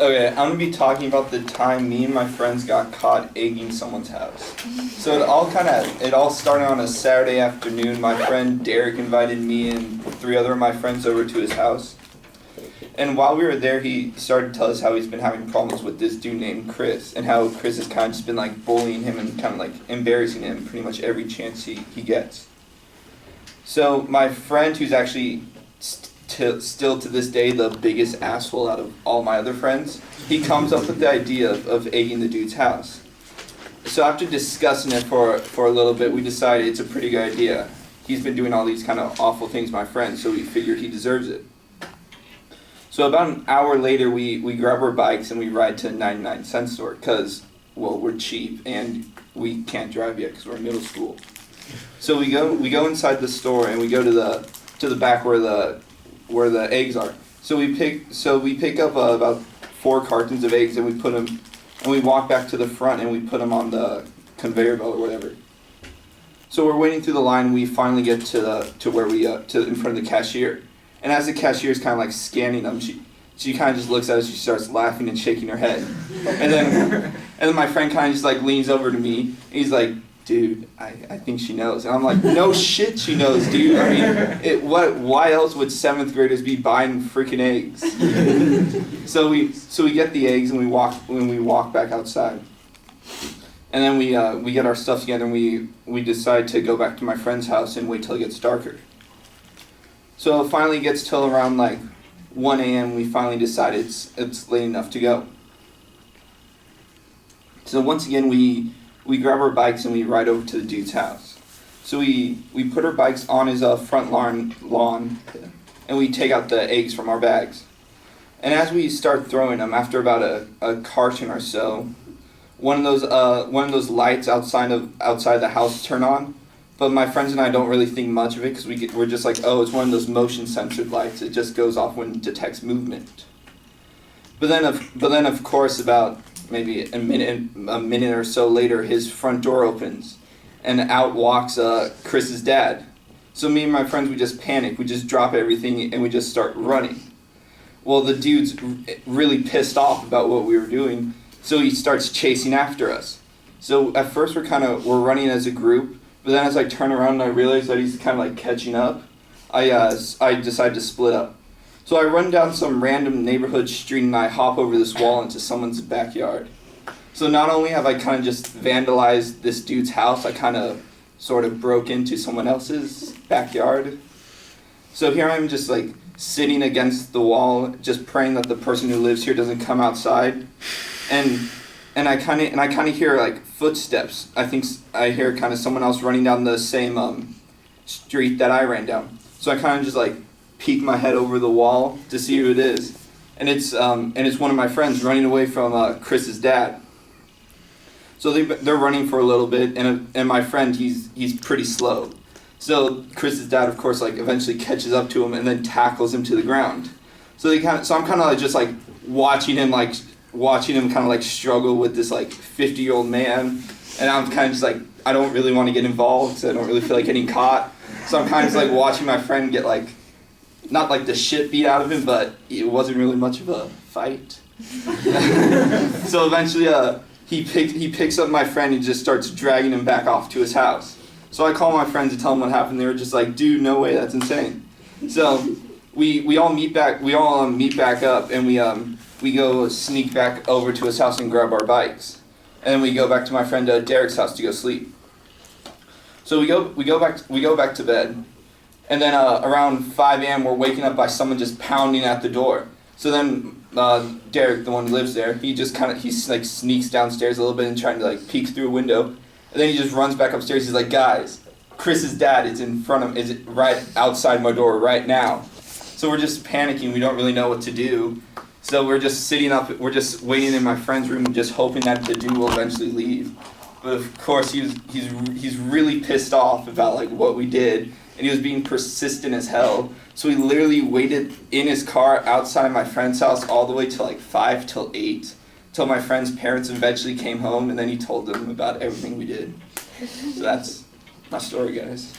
Okay, I'm gonna be talking about the time me and my friends got caught egging someone's house. So it all started on a Saturday afternoon. My friend Derek invited me and 3 other of my friends over to his house. And while we were there, he started to tell us how he's been having problems with this dude named Chris, and how Chris has kind of just been like bullying him and kind of like embarrassing him pretty much every chance he gets. So my friend, who's actually still to this day the biggest asshole out of all my other friends, he comes up with the idea of egging the dude's house. So after discussing it for a little bit, we decided it's a pretty good idea. He's been doing all these kind of awful things, my friend, so we figured he deserves it. So about an hour later, we grab our bikes and we ride to a 99-cent store because, well, we're cheap and we can't drive yet because we're in middle school. So we go inside the store and we go to the back where the eggs are. So we pick up about 4 cartons of eggs and we put them, and we walk back to the front and we put them on the conveyor belt or whatever. So we're waiting through the line and we finally get to in front of the cashier. And as the cashier is kind of like scanning them, she kind of just looks at us, she starts laughing and shaking her head. And then my friend kind of just like leans over to me, and he's like, dude, I think she knows. And I'm like, no shit she knows, dude. I mean, why else would 7th graders be buying freaking eggs? So we get the eggs and we walk back outside. And then we get our stuff together and we decide to go back to my friend's house and wait till it gets darker. So it finally gets till around like 1 a.m. We finally decide it's late enough to go. So once again we grab our bikes and we ride over to the dude's house. So we put our bikes on his front lawn and we take out the eggs from our bags. And as we start throwing them, after about a carton or so, one of those lights outside the house turn on. But my friends and I don't really think much of it because we're just like, oh, it's one of those motion censored lights. It just goes off when it detects movement. But then of course about maybe a minute or so later, his front door opens, and out walks Chris's dad. So me and my friends, we just panic. We just drop everything and we just start running. Well, the dude's really pissed off about what we were doing, so he starts chasing after us. So at first we're running as a group. But then as I turn around and I realize that he's kind of like catching up, I decide to split up. So I run down some random neighborhood street and I hop over this wall into someone's backyard. So not only have I kind of just vandalized this dude's house, I kind of sort of broke into someone else's backyard. So here I'm just like sitting against the wall, just praying that the person who lives here doesn't come outside. And I kind of hear like footsteps. I think I hear kind of someone else running down the same street that I ran down. So I kind of just like peek my head over the wall to see who it is, and it's one of my friends running away from Chris's dad. So they're running for a little bit, and my friend he's pretty slow. So Chris's dad, of course, like eventually catches up to him and then tackles him to the ground. So I'm kind of like just like watching him kind of like struggle with this like 50-year-old man, and I'm kind of just like, I don't really want to get involved because I don't really feel like getting caught. So I'm kind of just like watching my friend get like, not like the shit beat out of him, but it wasn't really much of a fight. So eventually he picks up my friend and just starts dragging him back off to his house. So I call my friends to tell them what happened. They were just like, dude, no way, that's insane. So we all meet back up, and we go sneak back over to his house and grab our bikes. And then we go back to my friend Derek's house to go sleep. So we go back to bed. And then around 5 a.m. we're waking up by someone just pounding at the door. So then Derek, the one who lives there, he like sneaks downstairs a little bit and trying to like peek through a window. And then he just runs back upstairs. He's like, guys, Chris's dad is right outside my door right now. So we're just panicking. We don't really know what to do. So we're just sitting up, we're just waiting in my friend's room, just hoping that the dude will eventually leave. But of course, he's really pissed off about like what we did, and he was being persistent as hell. So we literally waited in his car outside my friend's house all the way till like 5 till 8, till my friend's parents eventually came home, and then he told them about everything we did. So that's my story, guys.